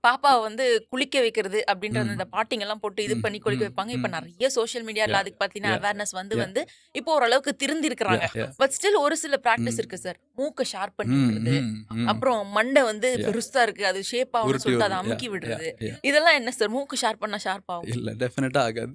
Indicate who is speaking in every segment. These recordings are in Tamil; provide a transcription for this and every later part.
Speaker 1: பாப்பாவ வந்து குளிக்க வைக்கிறது அப்படின்ற
Speaker 2: ம்.
Speaker 1: அந்த பாட்டிங்கலாம் போட்டு இது
Speaker 2: ம்.
Speaker 1: பண்ணி குளிக்க
Speaker 2: ம்.
Speaker 1: வைப்பாங்க. இப்ப
Speaker 2: ம்.
Speaker 1: நெறைய சோசியல் மீடியால
Speaker 2: Yeah.
Speaker 1: அதுக்கு பார்த்தீங்கன்னா,
Speaker 2: Yeah.
Speaker 1: அவேர்னஸ் வந்து
Speaker 2: Yeah.
Speaker 1: வந்து இப்போ ஓரளவுக்கு திருந்திருக்கிறாங்க.
Speaker 2: Yeah. Yeah.
Speaker 1: பட் ஸ்டில் ஒரு சில பிராக்டிஸ்
Speaker 2: ம்.
Speaker 1: இருக்கு சார். மூக்க ஷார்ப் பண்ணி
Speaker 2: ம்.
Speaker 1: விடுறது.
Speaker 2: ம். ம்.
Speaker 1: அப்புறம் மண்டை வந்து
Speaker 2: Yeah.
Speaker 1: பெருசா இருக்கு. அது ஷேப் ஆகணும்னு
Speaker 2: உருட்டி
Speaker 1: சொல்லிட்டு அத
Speaker 2: விடுறது. Yeah.
Speaker 1: அமுக்கி
Speaker 2: Yeah.
Speaker 1: விடுறது.
Speaker 2: Yeah.
Speaker 1: இதெல்லாம் என்ன சார்? மூக்கு ஷார்ப் பண்ணா ஷார்ப் ஆகுமா?
Speaker 2: இல்ல டெஃபினட்டா ஆகாது.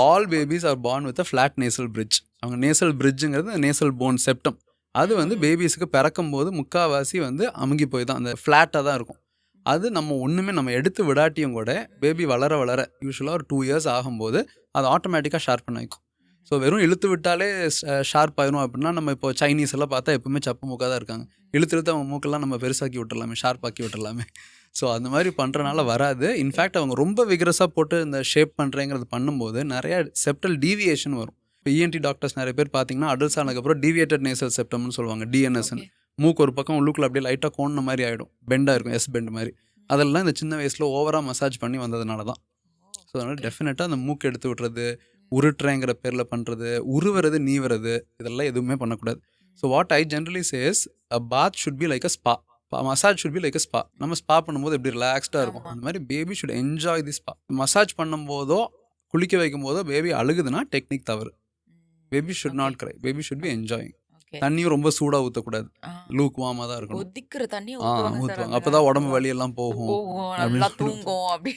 Speaker 2: All babies are born with a flat nasal bridge. அவங்க நேசல் பிரிட்ஜ்ங்கிறது நேசல் போன் செப்டம். அது வந்து
Speaker 1: ம்.
Speaker 2: பேபீஸ்க்கு பிறக்கும்போது முக்காவாசி வந்து அமுங்கி போய் தான் அந்த ஃப்ளாட்டா தான் இருக்கும். அது நம்ம ஒண்ணுமே நம்ம எடுத்து விடாட்டியும் கூட பேபி வளர வளர யூசுவலா ஒரு 2 இயர்ஸ் ஆகும்போது அது ஆட்டோமேட்டிக்கா ஷார்ப்பன் ஆயிக்கும். வெறும் இழுத்து விட்டாலே ஷார்ப் ஆயிரும் அப்படின்னா நம்ம இப்போ சைனீஸ் எல்லாம் பார்த்தா எப்பவுமே சப்பு மூக்கா தான் இருக்காங்க. இழுத்து இழுத்து அவங்க மூக்கெல்லாம் நம்ம பெருசாக்கி விட்டுறலாமே, ஷார்ப் ஆக்கி விட்டுறலாமே. அந்த மாதிரி பண்றனால வராது. இன்ஃபேக்ட் அவங்க ரொம்ப விகரஸா போட்டு இந்த ஷேப் பண்றேங்கிறது பண்ணும்போது நிறைய செப்டல் டீவியேஷன் வரும். இப்போ இஎன்டி டாக்டர்ஸ் நிறைய பேர் பார்த்தீங்கன்னா அடல்ட்ஸ் ஆனதுக்கப்புறம் டீவியேட்டட் நேசல் செப்டம்னு சொல்லுவாங்க, டிஎன்எஸ்ன்னு.
Speaker 1: ஓகே.
Speaker 2: மூக்கு ஒரு பக்கம் உள்ளுக்குள்ள அப்படியே லைட்டாக கோண மாதிரி ஆகிடும், பெண்டாக இருக்கும், எஸ் பெண்ட் மாதிரி. அதெல்லாம் இந்த சின்ன வயசில் ஓவராக மசாஜ் பண்ணி வந்ததுனால தான். அதனால
Speaker 1: ஓகே.
Speaker 2: டெஃபினட்டாக அந்த மூக்கு எடுத்து விட்டுறது, உருட்டுறேங்கிற பேரில் பண்ணுறது, உருவுறது, நீவுறது இதெல்லாம் எதுவுமே பண்ணக்கூடாது. What I generally says a bath should be like a spa. Massage should be like a spa. நம்ம ஸ்பா பண்ணும்போது எப்படி ரிலாக்ஸ்டாக இருக்கும்,
Speaker 1: ஆமா.
Speaker 2: அந்த மாதிரி baby should enjoy the spa. Massage பண்ணும்போதோ குளிக்க வைக்கும் போதோ பேபி அழுகுதுன்னா டெக்னிக் தவறு. Baby should
Speaker 1: okay.
Speaker 2: Not cry. Baby should be enjoying.
Speaker 1: Okay.
Speaker 2: தண்ணியும் ரொம்ப சூடாக ஊற்றக்கூடாது,
Speaker 1: ஆ.
Speaker 2: லூக் வார்மாக தான் இருக்கணும்.
Speaker 1: கொதிக்கிற தண்ணிய ஊத்துவாங்க சார்
Speaker 2: ஊற்றுவாங்க.
Speaker 1: அந்த
Speaker 2: அப்போ தான் உடம்பு
Speaker 1: காலத்துலலாம்.
Speaker 2: வலியெல்லாம் போகும்
Speaker 1: போகும். நல்லா
Speaker 2: அப்படின்னு.
Speaker 1: தூங்கும் அப்படி.